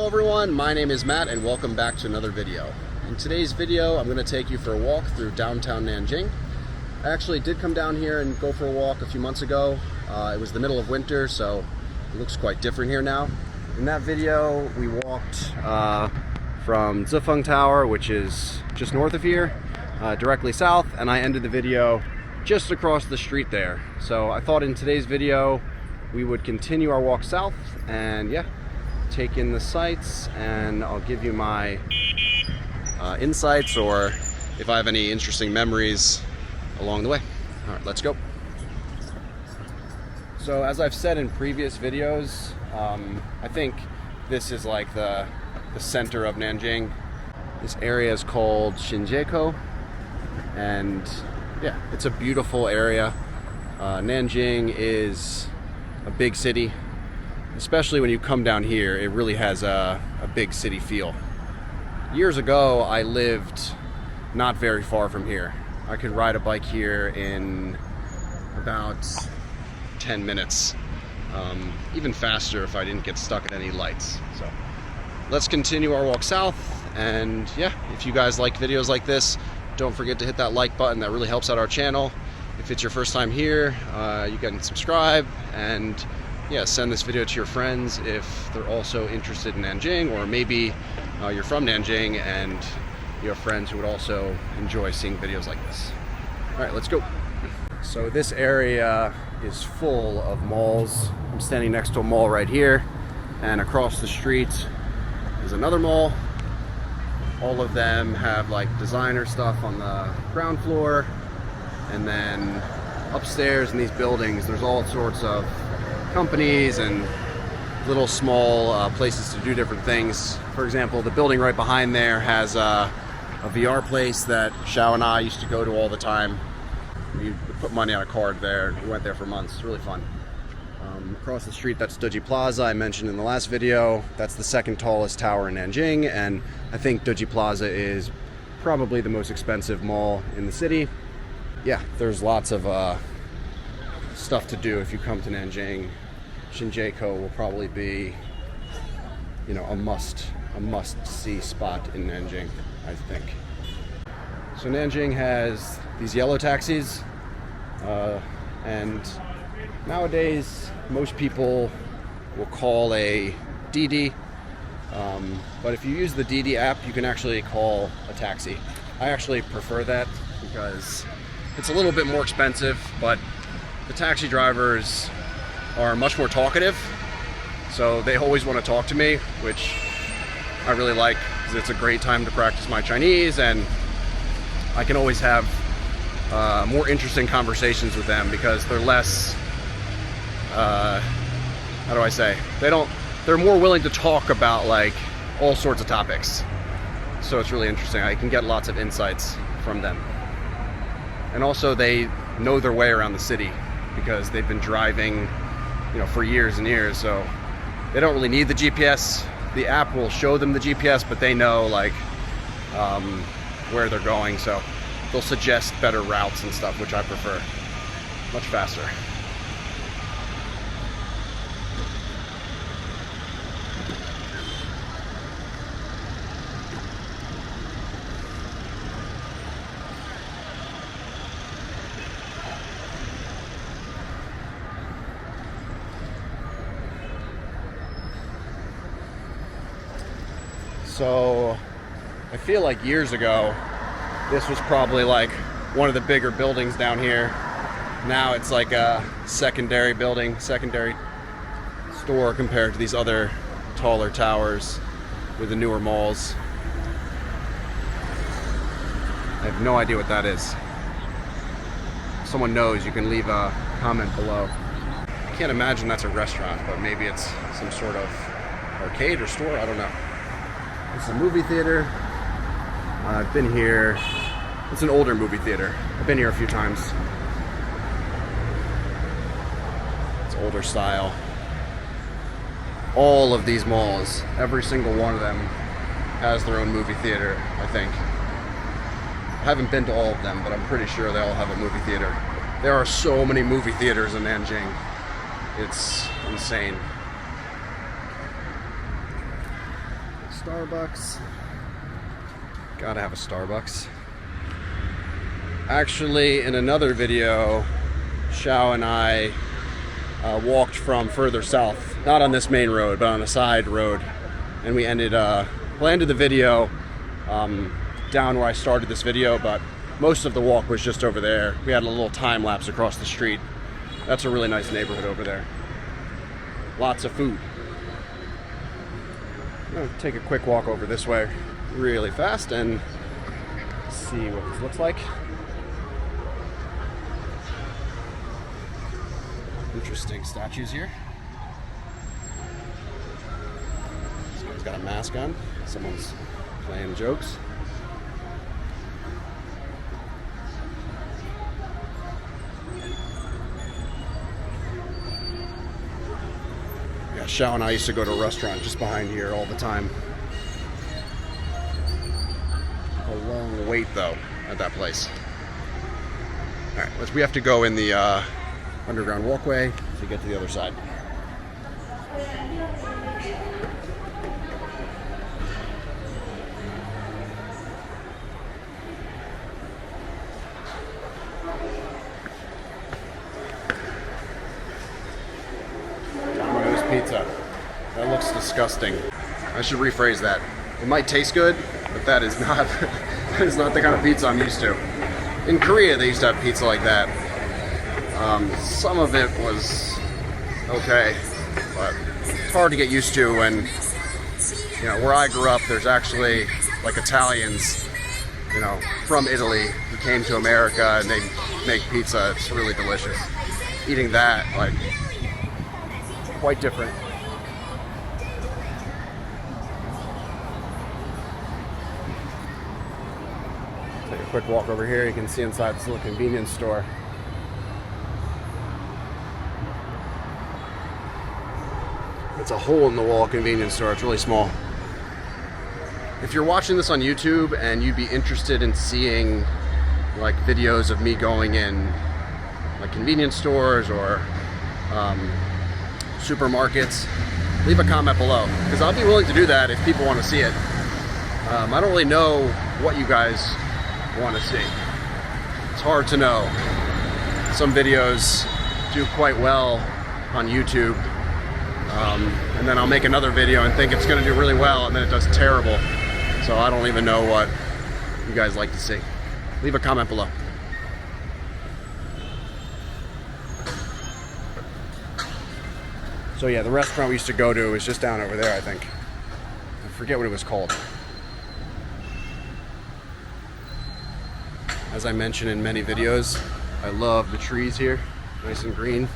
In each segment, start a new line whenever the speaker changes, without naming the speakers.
Hello everyone, my name is Matt and welcome back to another video. In today's video, I'm going to take you for a walk through downtown Nanjing. I actually did come down here and go for a walk a few months ago. It was the middle of winter, so it looks quite different here now. In that video, we walked from Zifeng Tower, which is just north of here, directly south, and I ended the video just across the street there. So I thought in today's video, we would continue our walk south and take in the sights, and I'll give you my insights or if I have any interesting memories along the way. All right, let's go. So as I've said in previous videos, I think this is like the center of Nanjing. This area is called Xinjiekou, and yeah, it's a beautiful area. Nanjing is a big city. Especially when you come down here, it really has a big city feel. Years ago, I lived not very far from here. I could ride a bike here in about 10 minutes. Even faster if I didn't get stuck at any lights. So let's continue our walk south. And yeah, if you guys like videos like this, don't forget to hit that like button. That really helps out our channel. If it's your first time here, you can subscribe and send this video to your friends if they're also interested in Nanjing, or maybe you're from Nanjing and you have friends who would also enjoy seeing videos like this. All right, let's go. So this area is full of malls. I'm standing next to a mall right here, and across the street is another mall. All of them have like designer stuff on the ground floor, and then upstairs in these buildings there's all sorts of companies and little small places to do different things. For example, the building right behind there has a VR place that Xiao and I used to go to all the time. We would put money on a card there. We went there for months. It's really fun. Across the street, that's Deji Plaza I mentioned in the last video. That's the second tallest tower in Nanjing, and I think Deji Plaza is probably the most expensive mall in the city. Yeah, there's lots of stuff to do if you come to Nanjing. Xinjiekou will probably be, a must-see spot in Nanjing, I think. So Nanjing has these yellow taxis, and nowadays most people will call a Didi, but if you use the Didi app, you can actually call a taxi. I actually prefer that because it's a little bit more expensive, but the taxi drivers are much more talkative, so they always want to talk to me, which I really like because it's a great time to practice my Chinese, and I can always have more interesting conversations with them because they're less, how do I say, they're more willing to talk about like all sorts of topics. So it's really interesting. I can get lots of insights from them. And also they know their way around the city because they've been driving for years and years, so they don't really need the GPS. The app will show them the GPS, but they know like where they're going, so they'll suggest better routes and stuff, which I prefer. Much faster. So I feel like years ago, this was probably like one of the bigger buildings down here. Now it's like a secondary building, secondary store compared to these other taller towers with the newer malls. I have no idea what that is. If someone knows, you can leave a comment below. I can't imagine that's a restaurant, but maybe it's some sort of arcade or store, I don't know. It's a movie theater. I've been here. It's an older movie theater. I've been here a few times. It's older style. All of these malls, every single one of them has their own movie theater, I think. I haven't been to all of them, but I'm pretty sure they all have a movie theater. There are so many movie theaters in Nanjing. It's insane. Starbucks. Gotta have a Starbucks. Actually, in another video, Xiao and I walked from further south, not on this main road, but on a side road, and we ended the video down where I started this video, but most of the walk was just over there. We had a little time lapse across the street. That's a really nice neighborhood over there. Lots of food. I'm gonna take a quick walk over this way really fast and see what this looks like. Interesting statues here. This guy's got a mask on. Someone's playing jokes. Yeah, Xiao and I used to go to a restaurant just behind here all the time. A long wait though at that place. All right, we have to go in the underground walkway to get to the other side. Domino's pizza. That looks disgusting. I should rephrase that. It might taste good, but that is not that is not the kind of pizza I'm used to. In Korea, they used to have pizza like that. Some of it was okay, but it's hard to get used to when, you know, where I grew up, there's actually like Italians, you know, from Italy who came to America and they make pizza. It's really delicious. Eating that, like, quite different. Take a quick walk over here. You can see inside this little convenience store. It's a hole-in-the-wall convenience store. It's really small. If you're watching this on YouTube and you'd be interested in seeing like videos of me going in like convenience stores or supermarkets, leave a comment below, because I'll be willing to do that if people want to see it. I don't really know what you guys want to see. It's hard to know. Some videos do quite well on YouTube. And then I'll make another video and think it's going to do really well, and then it does terrible. So I don't even know what you guys like to see. Leave a comment below. So yeah, the restaurant we used to go to is just down over there, I think. I forget what it was called. As I mentioned in many videos, I love the trees here, nice and green.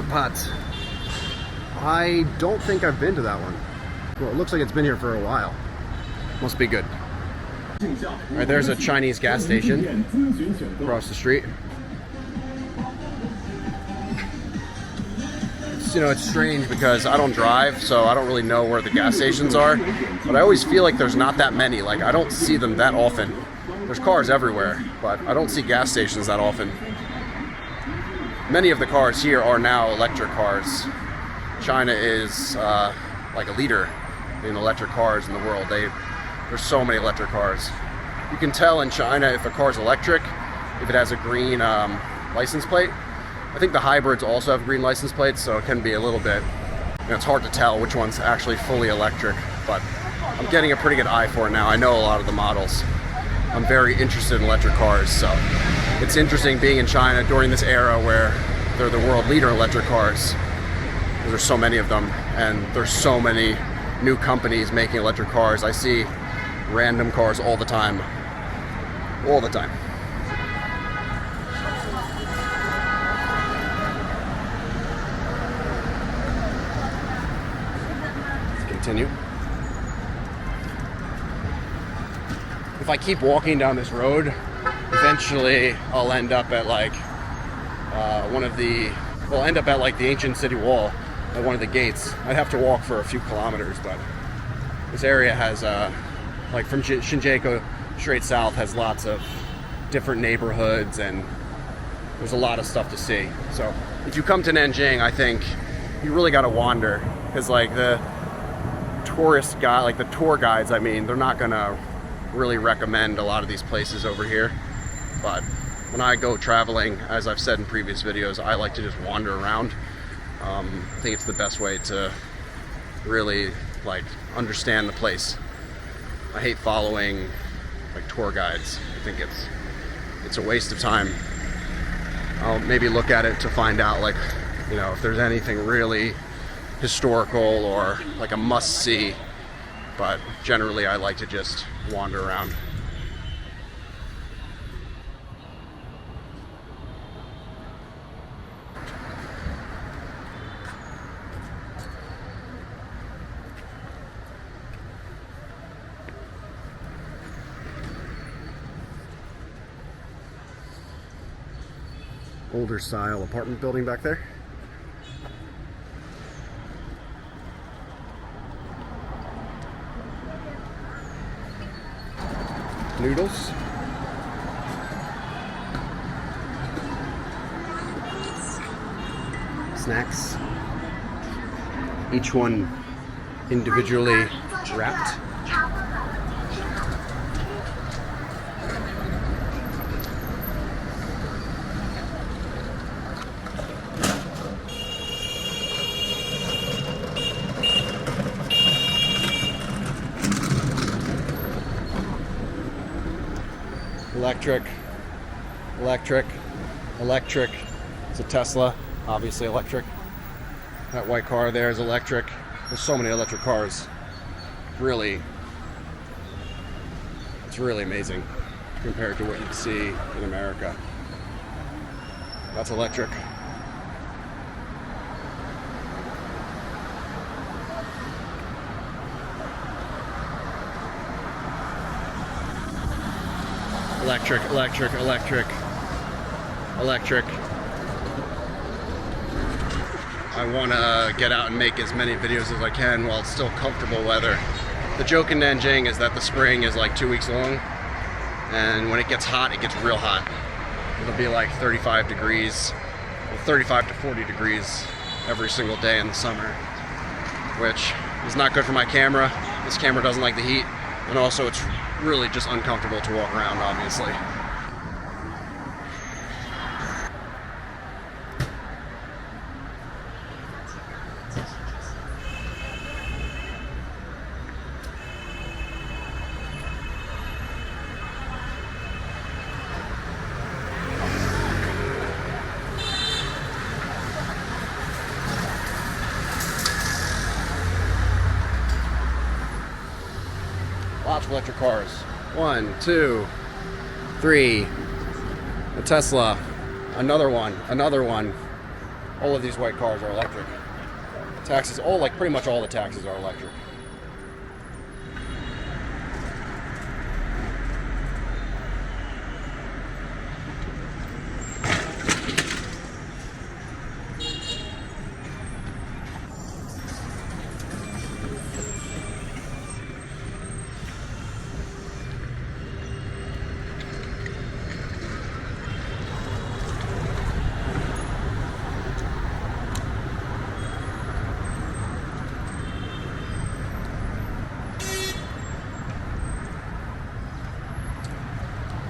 Pots. I don't think I've been to that one. Well, it looks like it's been here for a while. Must be good. All right, there's a Chinese gas station across the street. You know, it's strange because I don't drive, so I don't really know where the gas stations are, but I always feel like there's not that many. Like, I don't see them that often. There's cars everywhere, but I don't see gas stations that often. Many of the cars here are now electric cars. China is like a leader in electric cars in the world. There's so many electric cars. You can tell in China if a car is electric, if it has a green license plate. I think the hybrids also have green license plates, so it can be a little bit, you know, it's hard to tell which one's actually fully electric, but I'm getting a pretty good eye for it now. I know a lot of the models. I'm very interested in electric cars, so it's interesting being in China during this era where they're the world leader in electric cars. There's so many of them, and there's so many new companies making electric cars. I see random cars all the time. All the time. Let's continue. If I keep walking down this road, eventually I'll end up at like I'll end up at like the ancient city wall at one of the gates. I'd have to walk for a few kilometers, but this area has like from Xinjiekou straight south has lots of different neighborhoods, and there's a lot of stuff to see. So if you come to Nanjing, I think you really got to wander, because like the tour guides, I mean, they're not gonna really recommend a lot of these places over here. But when I go traveling, as I've said in previous videos, I like to just wander around. I think it's the best way to really like understand the place. I hate following like tour guides. I think it's a waste of time. I'll maybe look at it to find out, like, you know, if there's anything really historical or like a must-see, but generally I like to just wander around. Older style apartment building back there. Noodles. Snacks. Each one individually wrapped. Electric, electric, electric. It's a Tesla, obviously electric. That white car there is electric. There's so many electric cars. Really, it's really amazing compared to what you'd see in America. That's electric. Electric, electric, electric, electric. I want to get out and make as many videos as I can while it's still comfortable weather. The joke in Nanjing is that the spring is like 2 weeks long, and when it gets hot, it gets real hot. It'll be like 35 degrees, 35 to 40 degrees every single day in the summer, which is not good for my camera. This camera doesn't like the heat, and also it's really just uncomfortable to walk around, obviously. Lots of electric cars. 1, 2, 3. A Tesla. Another one. Another one. All of these white cars are electric. Taxis, pretty much all the taxis are electric.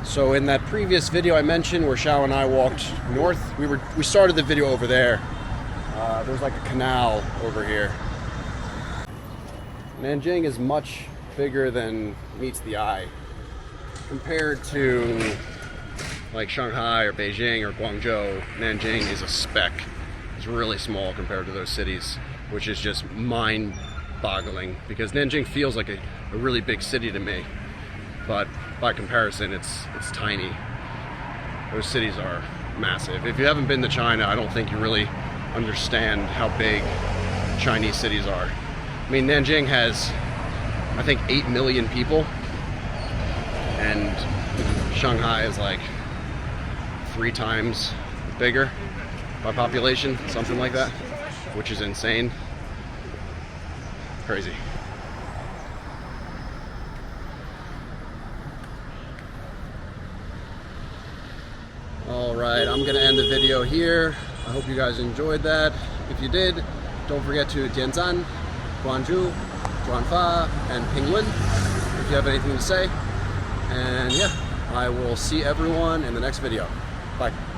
So in that previous video I mentioned where Xiao and I walked north, we started the video over there. There's like a canal over here. Nanjing is much bigger than meets the eye. Compared to like Shanghai or Beijing or Guangzhou, Nanjing is a speck. It's really small compared to those cities, which is just mind-boggling, because Nanjing feels like a really big city to me. But by comparison, it's tiny. Those cities are massive. If you haven't been to China, I don't think you really understand how big Chinese cities are. I mean, Nanjing has, I think, 8 million people, and Shanghai is like 3 times bigger by population, something like that, which is insane. Crazy. All right, I'm gonna end the video here. I hope you guys enjoyed that. If you did, don't forget to 点赞, 关注, 转发, and 评论 if you have anything to say. And yeah, I will see everyone in the next video. Bye.